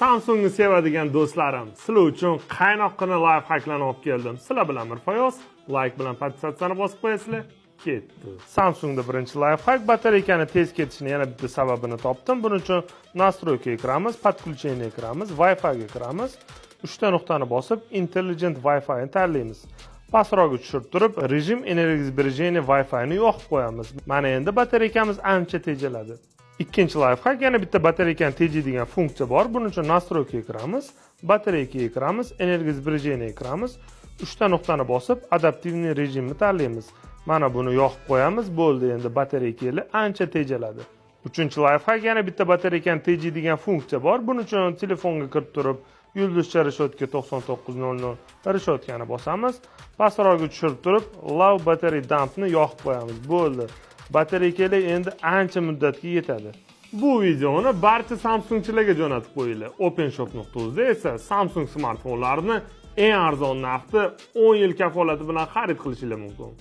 Samsungni sevadigan do'stlarim, sizlar uchun qaynoqqina life hacklarni olib keldim. Sizlar bilan Mirfayoz, like bilan podpisatsiyani bosib qo'yasizlar. Ketdi. Samsungda birinchi life hack batareykani tez ketishini yana bitta sababini topdim. Buning uchun настройкаga kiramiz, подключениyaga kiramiz, Wi-Fi ga kiramiz. 3 ta nuqtani bosib Intelligent Wi-Fi ni tanlaymiz. Pastroqqa tushirib turib, rejim энергосбережения Wi-Fi ni yoqib qo'yamiz. Mana endi batareykamiz ancha tejaladi. Ikkinchi life hack yana bitta batareykani tejaydigan funksiya bor. Buning uchun настройкаga kiramiz, batareykaga kiramiz, энергосбережениyaga kiramiz. 3 ta nuqtani bosib adaptivniy rejimni tanlaymiz. Mana buni yoqib qo'yamiz, bo'ldi. Endi batareykali ancha tejaladi. Uchinchi life hack yana bitta batareykani tejaydigan funksiya bor. Buning uchun telefonga kirib turib, yulduzcha reshotka 9900 reshotkani bosamiz. Pastroqqa tushirib turib, low battery dump ni yoqib qo'yamiz. Bo'ldi. Batareykali endi ancha muddatga yetadi. Bu videoni barcha Samsungchilarga jo'natib qo'yinglar. OpenShop.uz esa Samsung smartfonlarini eng arzon narxda 10 yil kafolati bilan xarid qilishingiz mumkin.